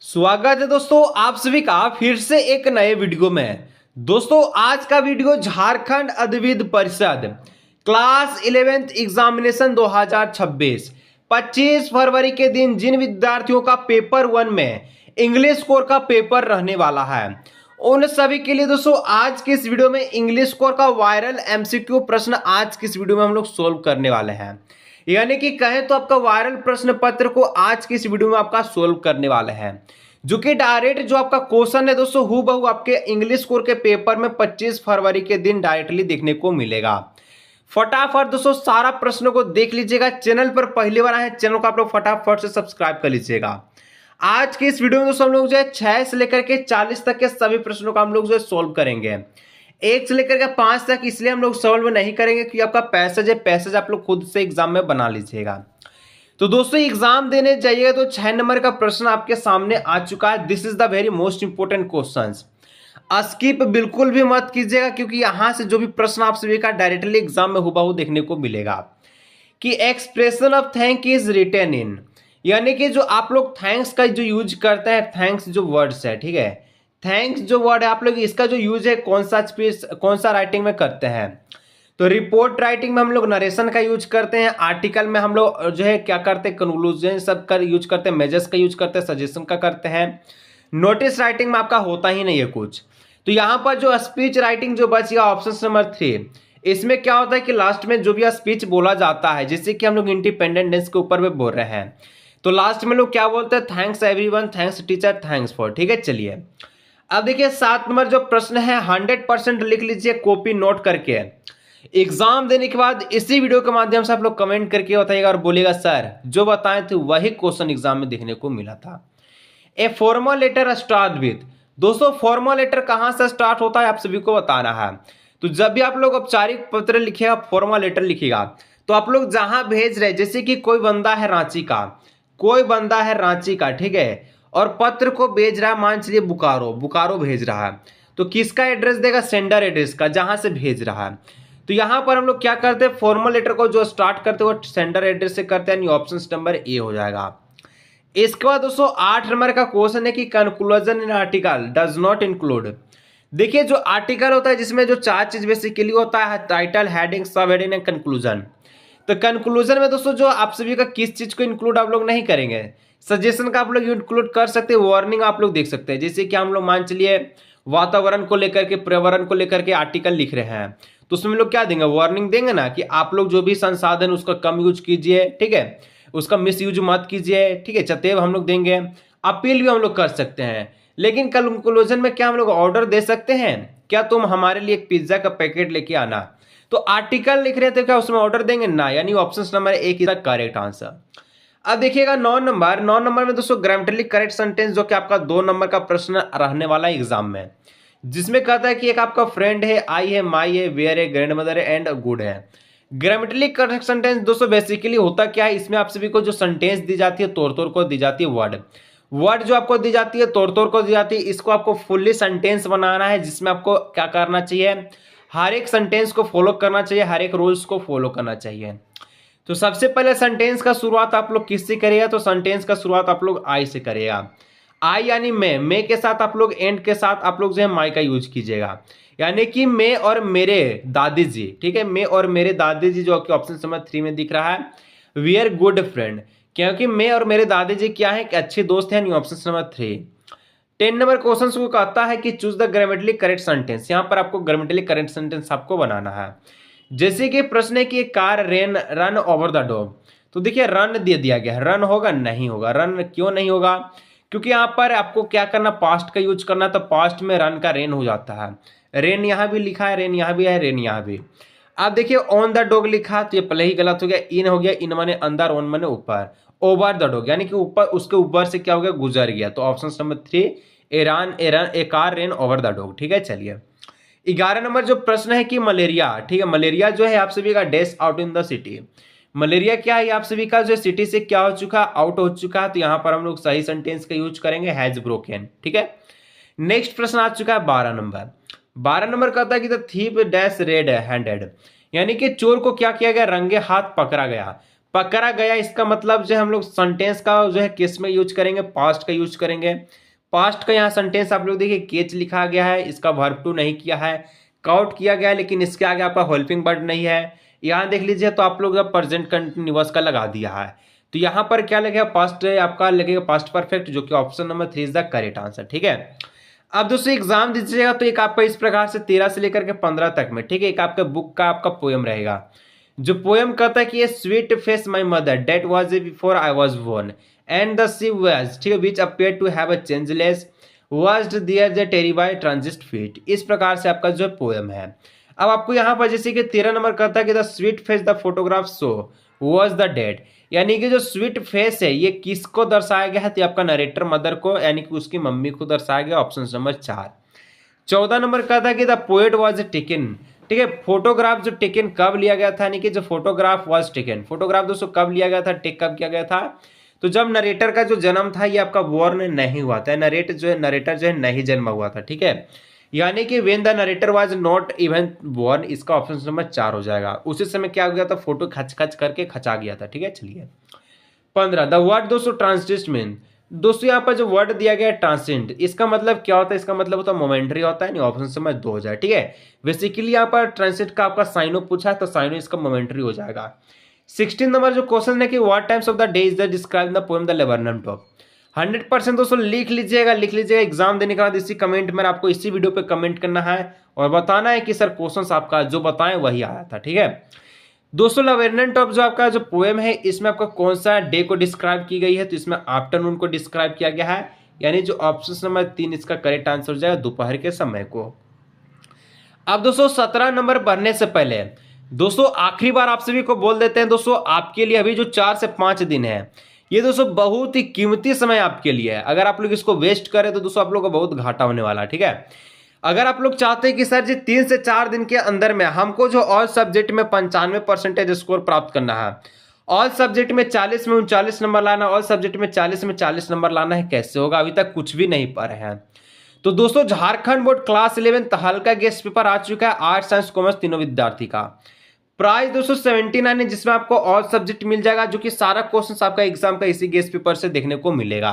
स्वागत है दोस्तों आप सभी का फिर से एक नए वीडियो में। दोस्तों आज का वीडियो झारखंड अधिविद्य परिषद क्लास 11th एग्जामिनेशन 2026 25 फरवरी के दिन जिन विद्यार्थियों का पेपर 1 में इंग्लिश कोर का पेपर रहने वाला है उन सभी के लिए दोस्तों आज की इस वीडियो में इंग्लिश कोर का वायरल एमसीक्यू प्रश्न आज की इस वीडियो में हम लोग सोल्व करने वाले हैं। यानी कि कहें तो आपका वायरल प्रश्न पत्र को आज की इस वीडियो में आपका सोल्व करने वाले हैं, जो कि डायरेक्ट जो आपका क्वेश्चन है दोस्तों हूबहू आपके इंग्लिश कोर के पेपर में 25 फरवरी के दिन डायरेक्टली देखने को मिलेगा। फटाफट दोस्तों सारा प्रश्नों को देख लीजिएगा। चैनल पर पहली बार आए चैनल को आप लोग फटाफट से सब्सक्राइब कर लीजिएगा। आज की इस वीडियो में दोस्तों हम लोग जो है 6 से लेकर के 40 तक के सभी प्रश्नों का हम लोग जो है सोल्व करेंगे। 1 से लेकर के 5 तक इसलिए हम लोग सॉल्व नहीं करेंगे क्योंकि आपका पैसेज है, पैसेज आप लोग खुद से एग्जाम में बना लीजिएगा। तो दोस्तों एग्जाम देने जाइएगा तो 6 नंबर का प्रश्न आपके सामने आ चुका है। This is the very most important question. Skip बिल्कुल भी मत कीजिएगा क्योंकि यहां से जो भी प्रश्न आप सभी का डायरेक्टली एग्जाम में हुबहू देखने को मिलेगा कि expression of thank is written in, यानी कि जो आप लोग थैंक्स का जो यूज करते हैं, थैंक्स जो वर्ड्स है, ठीक है, थैंक्स जो वर्ड है आप लोग इसका जो यूज है कौन सा स्पीच कौन सा राइटिंग में करते हैं। तो रिपोर्ट राइटिंग में हम लोग नरेशन का यूज करते हैं, आर्टिकल में हम लोग जो है क्या करते हैं कंक्लूजन सब का यूज करते हैं, मेजर्स का यूज करते हैं, सजेशन का करते हैं। नोटिस राइटिंग में आपका होता ही नहीं है कुछ। तो यहाँ पर जो स्पीच राइटिंग जो बच गया ऑप्शन नंबर 3, इसमें क्या होता है कि लास्ट में जो भी स्पीच बोला जाता है जैसे कि हम लोग इंडिपेंडेंट डेज के ऊपर में बोल रहे हैं तो लास्ट में लोग क्या बोलते हैं, thanks everyone, thanks teacher, thanks for. ठीक है, चलिए अब देखिए 7 नंबर जो प्रश्न है 100% लिख लीजिए कॉपी नोट करके। एग्जाम देने के बाद इसी वीडियो के माध्यम से आप लोग कमेंट करके बताइएगा और बोलिएगा सर जो बताए थे वही क्वेश्चन एग्जाम में देखने को मिला था। A formal letter start with, दोस्तों फॉर्मल लेटर कहां से स्टार्ट होता है आप सभी को बताना है। तो जब भी आप लोग औपचारिक पत्र लिखिएगा, फॉर्मल लेटर लिखिएगा तो आप लोग जहां भेज रहे जैसे कि कोई बंदा है रांची का, कोई बंदा है रांची का, ठीक है, और पत्र को भेज रहा है मान चलिए बोकारो, बोकारो भेज रहा है तो किसका एड्रेस देगा, सेंडर एड्रेस का, जहां से भेज रहा है। तो यहां पर हम लोग क्या करते हैं, फॉर्मल लेटर को जो स्टार्ट करते हैं वो सेंडर एड्रेस से करते हैं, ऑप्शन नंबर ए हो जाएगा। इसके बाद दोस्तों 8 नंबर का क्वेश्चन है कि conclusion in article does not include. देखिए जो आर्टिकल होता है जिसमें जो 4 चीज बेसिकली होता है, टाइटल, हेडिंग, सब हेडिंग एंड कंक्लूजन। तो कंक्लूजन में दोस्तों जो आप सभी का किस चीज को इंक्लूड आप लोग नहीं करेंगे, सजेशन का आप लोग इंक्लूड कर सकते हैं, वार्निंग आप लोग देख सकते हैं। जैसे कि हम लोग मान चलिए वातावरण को लेकर के, पर्यावरण को लेकर के आर्टिकल लिख रहे हैं तो उसमें लोग क्या देंगे, वार्निंग देंगे ना कि आप लोग जो भी संसाधन उसका कम यूज कीजिए, ठीक है, उसका मिस यूज मत कीजिए, ठीक है, चेतावनी हम लोग देंगे। अपील भी हम लोग कर सकते हैं। लेकिन कंक्लूजन में क्या हम लोग ऑर्डर दे सकते हैं, क्या तुम हमारे लिए एक पिज्जा का पैकेट लेके आना। तो आर्टिकल लिख रहे थे क्या उसमें ऑर्डर देंगे ना, यानी ऑप्शन नंबर एक इसका करेक्ट आंसर। अब देखिएगा 9 नंबर में दोस्तों ग्रामेटिकली करेक्ट सेंटेंस जो कि आपका 2 नंबर का प्रश्न रहने वाला है एग्जाम में, जिसमें कहता है कि एक आपका फ्रेंड है, आई है, माई है, वेयर है, ग्रैंड मदर है एंड गुड है। ग्रामेटिकली करेक्ट सेंटेंस दोस्तों बेसिकली होता क्या है, इसमें आप सभी को जो सेंटेंस दी जाती है तोड़ तोड़ को दी जाती है, वर्ड वर्ड जो आपको दी जाती है तोड़ तोड़ को दी जाती है, इसको आपको फुल्ली सेंटेंस बनाना है जिसमें आपको क्या करना चाहिए, हर एक सेंटेंस को फॉलो करना चाहिए, हर एक रूल्स को फॉलो करना चाहिए। तो सबसे पहले सेंटेंस का शुरुआत आप लोग किससे करिएगा, तो सेंटेंस का शुरुआत आप लोग आई से करिएगा। आई यानी मैं के साथ आप लोग एंड के साथ आप लोग जो है माई का यूज कीजिएगा, यानी कि मैं और मेरे दादी जी, ठीक है, मैं और मेरे दादी जी जो कि ऑप्शन नंबर 3 में दिख रहा है, वी आर गुड फ्रेंड, क्योंकि मैं और मेरे दादी जी क्या है, अच्छे दोस्त हैं, ऑप्शन नंबर 3। 10 नंबर क्वेश्चन को कहता है कि choose the grammatically correct sentence, यहाँ पर आपको ग्रामेटिकली करेक्ट सेंटेंस आपको बनाना है। जैसे कि प्रश्न है कि car run over the dog, तो देखिए रन दे दिया गया है, रन होगा नहीं होगा, रन क्यों नहीं होगा, क्योंकि यहाँ पर आपको क्या करना, पास्ट का यूज करना, तो पास्ट में रन का रेन हो जाता है, रेन यहाँ भी लिखा है, रेन यहाँ भी है, रेन यहाँ भी। अब देखिए ऑन द डॉग लिखा तो ये पहले ही गलत हो गया, इन हो गया, इन माने अंदर, ऑन माने ऊपर, ओवर द डॉग यानी कि ऊपर, उसके ऊपर से क्या हो गया, गुजर गया, तो option number 3 A car rain over the dog. ठीक है, चलिए 11 नंबर जो प्रश्न है कि मलेरिया, ठीक है, मलेरिया जो है आप सभी का death out in the city, malaria क्या है आप सभी का जो सिटी से क्या हो चुका, आउट हो चुका है, तो यहाँ पर हम लोग सही सेंटेंस का यूज करेंगे, हैज ब्रोकन। ठीक है, नेक्स्ट प्रश्न आ चुका है 12 नंबर कहता है कि the thief dash red handed, यानी कि चोर को क्या किया गया, रंगे हाथ पकड़ा गया। पकड़ा गया इसका मतलब जो है हम लोग सेंटेंस का जो है किस में यूज करेंगे, पास्ट का यूज करेंगे। पास्ट का यहाँ सेंटेंस आप लोग देखिए केच लिखा गया है, इसका वर्ब टू नहीं किया है, काउट किया गया है लेकिन इसके आगे आपका हेल्पिंग वर्ड नहीं है। यहाँ देख लीजिए तो आप लोग प्रेजेंट कंटिन्यूअस का लगा दिया है, तो यहाँ पर क्या लगेगा, पास्ट आपका लगेगा पास्ट परफेक्ट, जो कि option number 3 is the correct answer. ठीक है, अब दोस्तों एग्जाम दीजिएगा तो एक आपका इस प्रकार से 13 से लेकर के 15 तक में, ठीक है, एक आपका बुक का आपका पोएम रहेगा, जो पोएम कहता है कि ये sweet face my mother date was before I was born and the sea was, ठीक है, which appear to have a changeless was there the terribly transient feet. इस प्रकार से आपका जो पोएम है। अब आपको यहाँ पर जैसे कि 13 नंबर कहता है कि the sweet face the photograph show was the dead, यानी कि जो स्वीट फेस है ये किसको दर्शाया गया है, तो आपका नरेटर मदर को, यानी कि उसकी मम्मी को दर्शाया गया, ऑप्शन नंबर 4। 14 नंबर कहता है कि द पोएट वाज टेकन, ठीक है, फोटोग्राफ जो टेकन कब लिया गया था, यानी कि जो फोटोग्राफ वाज टेकन, फोटोग्राफ दोस्तों कब लिया गया था, टेक कब किया गया था, तो जब नरेटर का जो जन्म था ये आपका बोर्न नहीं हुआ था, नरेटर जो है नहीं जन्म हुआ था। ठीक है, यानी कि when the narrator was not even born, इसका ऑप्शन नंबर 4 हो जाएगा। उसी समय क्या हो गया था, फोटो खच खच करके खचा गया था। ठीक है, चलिए 15 द वर्ड दोस्तों ट्रांसजेंट मीन, दोस्तों यहाँ पर जो वर्ड दिया गया है ट्रांसेंट, इसका मतलब क्या होता है, इसका मतलब होता है मोमेंटरी होता है, नहीं ऑप्शन नंबर 2 हो जाए। ठीक है, बेसिकली यहाँ पर ट्रांसेंट का आपका साइनो पूछा है तो साइनो इसका मोमेंटरी हो जाएगा। 16 नंबर जो क्वेश्चन है कि what times of the day is the describe the poem the laburnum top, 100% दोस्तों लिख लीजिएगा एग्जाम देने के बाद इसी कमेंट में आपको इसी वीडियो पे कमेंट करना है और बताना है कि सर क्वेश्चन आपका जो बताएं वही आया था। ठीक है दोस्तों, लेबरनम टॉप जो आपका जो पोएम है इसमें आपका कौन सा डे को डिस्क्राइब की गई है, तो इसमें आफ्टरनून को डिस्क्राइब किया गया है, यानी जो ऑप्शन नंबर 3 इसका करेक्ट आंसर हो जाएगा, दोपहर के समय को। अब दोस्तों 17 नंबर बढ़ने से पहले दोस्तों आखिरी बार आप सभी को बोल देते हैं दोस्तों, आपके लिए अभी जो 4 से 5 दिन है ये दोस्तों बहुत ही कीमती समय आपके लिए है। अगर आप लोग इसको वेस्ट करें तो दोस्तों आप लोग को बहुत घाटा होने वाला है। ठीक है, अगर आप लोग चाहते हैं कि सर जी 3 से 4 दिन के अंदर में हमको जो ऑल सब्जेक्ट में 95% स्कोर प्राप्त करना है, ऑल सब्जेक्ट में 40 में 39 नंबर लाना, ऑल सब्जेक्ट में 40 में 40 नंबर लाना है, कैसे होगा, अभी तक कुछ भी नहीं पढ़े हैं। तो दोस्तों झारखंड बोर्ड क्लास 11 हल्का गेस्ट पेपर आ चुका है, आर्ट साइंस कॉमर्स तीनों विद्यार्थी का। प्राइस 279 है, जिसमें आपको ऑल सब्जेक्ट मिल जाएगा, जो कि सारा क्वेश्चन आपका एग्जाम का इसी गेस्ट पेपर से देखने को मिलेगा।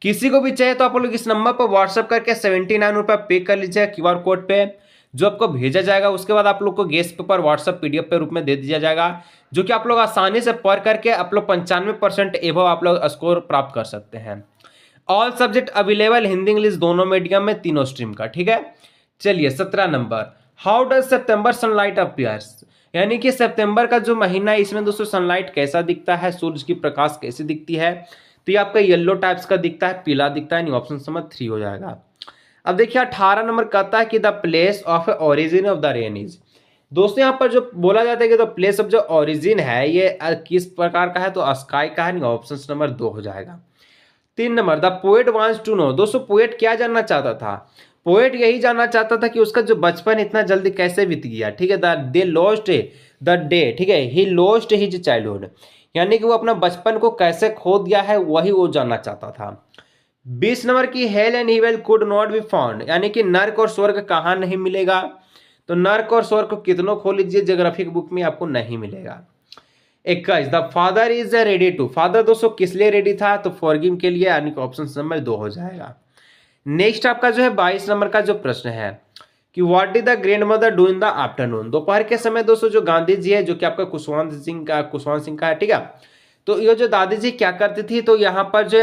किसी को भी चाहिए तो आप लोग इस नंबर पर व्हाट्सएप करके 79 रुपये पे कर लीजिएगा QR कोड पे, जो आपको भेजा जाएगा। उसके बाद आप लोग को गेस्ट पेपर व्हाट्सएप PDF पे रूप में दे दिया जाएगा, जो कि आप लोग आसानी से पढ़ करके आप लोग 95% एबव आप लोग स्कोर प्राप्त कर सकते हैं। All subject available Hindi English दोनों मीडियम में, तीनों स्ट्रीम का। ठीक है, चलिए 17 number, how does September sunlight appears, यानी कि सितंबर का जो महीना है इसमें दोस्तों सनलाइट कैसा दिखता है, सूरज की प्रकाश कैसी दिखती है, तो ये आपका येलो टाइप्स का दिखता है, पीला दिखता है, नहीं ऑप्शन नंबर 3 हो जाएगा। अब देखिए 18 नंबर कहता है कि the place of origin of the rain is, दोस्तों यहाँ पर जो बोला जाता है कि द प्लेस ऑफ जो ओरिजिन है ये किस प्रकार का है, तो स्काई का है, नहीं ऑप्शन नंबर 2 हो जाएगा। 3 number the poet wants to know, दोस्तों पोएट क्या जानना चाहता था, पोएट यही जानना चाहता था कि उसका जो बचपन इतना जल्दी कैसे बीत गया। ठीक है, दे लॉस्ट द डे, ठीक है, ही लॉस्ट हिज चाइल्डहुड, यानी कि वो अपना बचपन को कैसे खो दिया है वही वो जानना चाहता था। 20 नंबर की hello and evil could not be found, यानी कि नर्क और स्वर्ग कहाँ नहीं मिलेगा, तो नर्क और स्वर्ग को कितनों खोल लीजिए ज्योग्राफिक बुक में आपको नहीं मिलेगा। 21 the father is ready to, father दोस्तों किस लिए रेडी था, तो फॉरगिव के लिए, यानी कि ऑप्शन नंबर 2 हो जाएगा। नेक्स्ट आपका जो है 22 नंबर का जो प्रश्न है कि what did the grand mother do in the afternoon, दोपहर के समय दोस्तों जो गांधी जी है, जो कि आपका कुशवंत सिंह का है। ठीक है, तो ये जो दादी जी क्या करती थी, तो यहाँ पर जो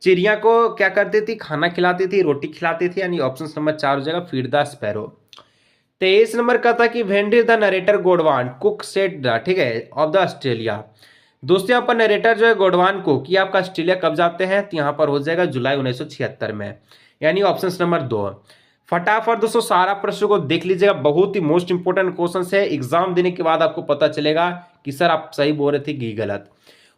चिड़िया को क्या करती थी, खाना खिलाती थी, रोटी खिलाती थी, यानी ऑप्शन नंबर 4 हो जाएगा, फीड द स्पैरो। 23 नंबर का था कि वेन डिड द नरेटर गोडवान कुक सेट द, ठीक है, ऑफ द ऑस्ट्रेलिया, दोस्तों यहाँ पर नरेटर जो है गोडवान कुक ये आपका ऑस्ट्रेलिया कब जाते हैं, तो यहाँ पर हो जाएगा जुलाई 1976 में, यानी ऑप्शन नंबर 2। फटाफट दोस्तों सारा प्रश्न को देख लीजिएगा, बहुत ही मोस्ट इंपोर्टेंट क्वेश्चन है, एग्जाम देने के बाद आपको पता चलेगा कि सर आप सही बोल रहे थे कि गलत।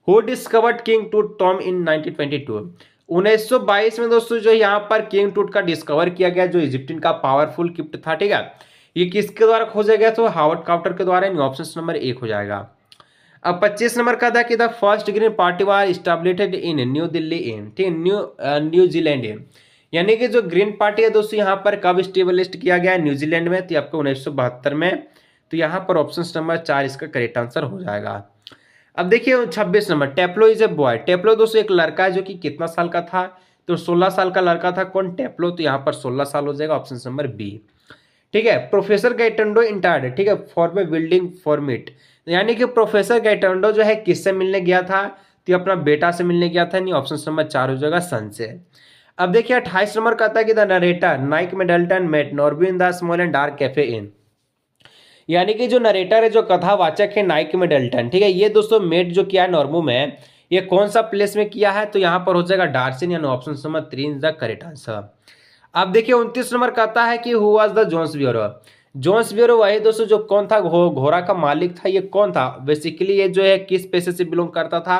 हु डिस्कवर्ड किंग टूट टॉम इन 1922, 1922 में दोस्तों जो यहाँ पर किंग टूट का डिस्कवर किया गया, जो इजिप्टियन का पावरफुल गिफ्ट था। ठीक है, ये किसके द्वारा खोजा गया, तो हावर्ड कार्टर के द्वारा, ऑप्शन नंबर 1 हो जाएगा। अब 25 नंबर का था कि the first green party was established in new Delhi in, ठीक, न्यूजीलैंड, यानी कि जो ग्रीन पार्टी है दोस्तों यहाँ पर कब स्टेबलिश किया गया है, न्यूजीलैंड में, तो आपको 1972 में, तो यहाँ पर ऑप्शन नंबर 4 इसका करेक्ट आंसर हो जाएगा। अब देखिए 26 नंबर, टेप्लो इज ए बॉय। टेप्लो दोस्तों एक लड़का है जो कि कितना साल का था, तो 16 साल का लड़का था। कौन? टेप्लो। तो यहाँ पर 16 साल हो जाएगा, ऑप्शन नंबर बी। ठीक है, प्रोफेसर गैटोंडो इंटार्ड, ठीक है, फॉर द बिल्डिंग फॉर्मिट, यानी कि प्रोफेसर गैटोंडो जो है किससे मिलने गया था, तो ये अपना बेटा से मिलने गया था। नहीं, ऑप्शन नंबर 4 हो जाएगा, सन से। अब देखिए 28 नंबर कहता है कि the narrator Nick Middleton met Norby in the small and dark cafe in, यानी कि जो नरेटर है, जो कथावाचक है नाइक मिडल्टन, ठीक है, ये दोस्तों मेट जो किया है नॉर्मो में, ये कौन सा प्लेस में किया है, तो यहाँ पर हो जाएगा डार्सिन, यानी option number 3 is the correct answer. अब देखिए 29 नंबर कहता है कि who was the Jones bureau. Jones bureau वही दोस्तों जो कौन था, घोड़ा का मालिक था। ये कौन था बेसिकली, ये जो है किस पेशे से बिलोंग करता था,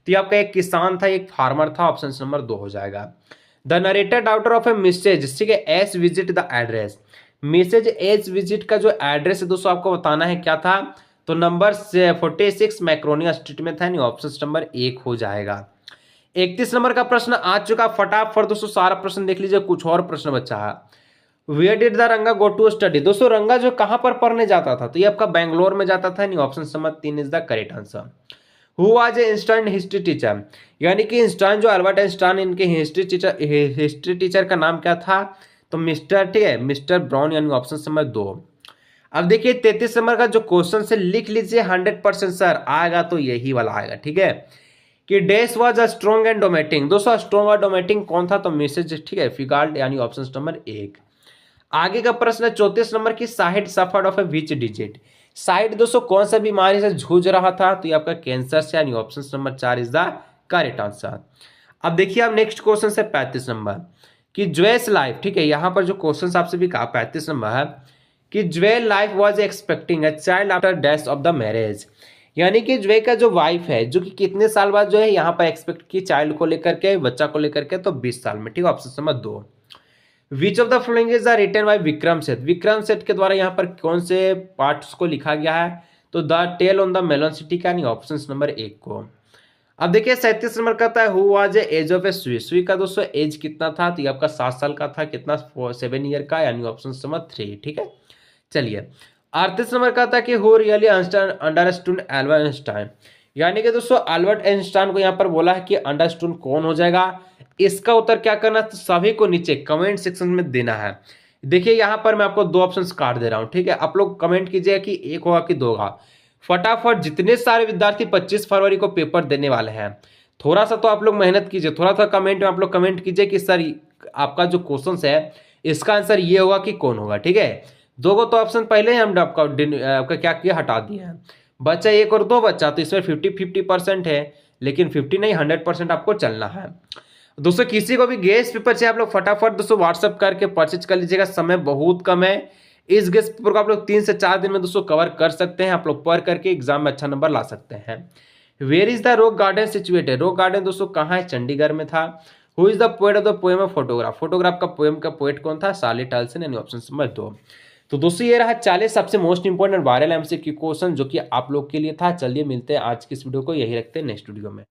तो ये आपका एक किसान था, एक फार्मर था। ऑप्शन नंबर 2 हो जाएगा। The narrator daughter of A message, ठीक है, S visit the address. Message S visit का जो एड्रेस है दोस्तों आपको बताना है क्या था, तो नंबर 46 मैक्रोनिया स्ट्रीट में था। नहीं, ऑप्शन नंबर 1 हो जाएगा। 31 नंबर का प्रश्न आ चुका, फटाफट दोस्तों सारा प्रश्न देख लीजिए, कुछ और प्रश्न बचा है। वेयर डिड द रंगा गो टू स्टडी। दोस्तों रंगा जो कहां पर पढ़ने जाता था, तो ये आपका बेंगलोर में जाता था। नहीं, option number 3 is the correct answer. Who was A Einstein history teacher, यानी कि इंस्टाइन जो अल्बर्ट आइंस्टाइन, इनके हिस्ट्री टीचर का नाम क्या था, तो मिस्टर, ठीक है, मिस्टर ब्राउन, यानी ऑप्शन नंबर 2। अब देखिए 33 नंबर का जो क्वेश्चन से लिख लीजिए, 100% सर आएगा तो यही वाला आएगा, ठीक है, कि dash was a strong and dominating. दोस्तों स्ट्रॉन्ग और डोमेटिंग कौन था, तो मैसेज, ठीक है, फिगाल्ड, यानी ऑप्शन नंबर 1। आगे का प्रश्न है 34 नंबर की, side suffered of A which digit. Side दोस्तों कौन सा बीमारी से जूझ रहा था, तो ये आपका कैंसर से, यानी option number 4 is the correct answer. अब देखिए आप नेक्स्ट क्वेश्चन से 35 नंबर कि ज्वेल्स लाइफ, ठीक है, यहां पर जो क्वेश्चन आपसे भी कहा 35 नंबर है कि jewel life was expecting a child after death of the marriage, यानी कि ज्वे का जो वाइफ है, जो कि कितने साल बाद जो है यहाँ पर एक्सपेक्ट की चाइल्ड को लेकर के, बच्चा को लेकर के, तो 20 साल में, ठीक है, option number 2। Which of the following is written by Vikram Seth. Vikram सेठ के द्वारा यहाँ पर कौन से पार्ट्स को लिखा गया है, तो the tale on the melon city का, नहीं, ऑप्शन नंबर 1 को। अब देखिए 37 नंबर कहता है who was a edge of a सुई। सुई का दोस्तों एज कितना था, तो ये आपका 7 साल का था। कितना, 7 ईयर का, यानी ऑप्शन नंबर 3, ठीक है। चलिए 38 नंबर का था कि who really understood Albert Einstein, यानी कि दोस्तों अल्बर्ट आइंस्टाइन को यहाँ पर बोला है कि अंडरस्टूड कौन हो जाएगा। इसका उत्तर क्या करना, तो सभी को नीचे कमेंट सेक्शन में देना है। देखिए यहाँ पर मैं आपको 2 ऑप्शंस काट दे रहा हूँ, ठीक है, आप लोग कमेंट कीजिए कि 1 होगा कि 2 होगा। फटाफट जितने सारे विद्यार्थी 25 फरवरी को पेपर देने वाले हैं, थोड़ा सा तो आप लोग मेहनत कीजिए, थोड़ा सा कमेंट में आप लोग कमेंट कीजिए कि सर आपका जो क्वेश्चन है इसका आंसर ये होगा कि कौन होगा, ठीक है। 2 को तो ऑप्शन पहले ही हम आपका क्या किया, हटा दिया है। बच्चा 1 और 2 बच्चा, तो इसमें 50-50% है, लेकिन 50 नहीं 100% आपको चलना है। दोस्तों किसी को भी गेस्ट पेपर चाहिए, आप लोग फटाफट दोस्तों व्हाट्सअप करके परचेज कर लीजिएगा, समय बहुत कम है। इस गेस्ट पेपर को आप लोग 3 से 4 दिन में दोस्तों कवर कर सकते हैं। आप लोग पढ़ करके एग्जाम में अच्छा नंबर ला सकते हैं। Where is the rock garden situated. Rock garden दोस्तों कहाँ है, चंडीगढ़ में था। Who is the poet of the poem of photograph. Photograph का पोएम का पोएट कौन था, साली टालसन, यानी ऑप्शन नंबर 2। तो दोस्तों ये रहा 40 सबसे most important viral MCQ question जो कि आप लोग के लिए था। चलिए मिलते हैं आज की इस वीडियो को यही रखते हैं नेक्स्ट वीडियो में।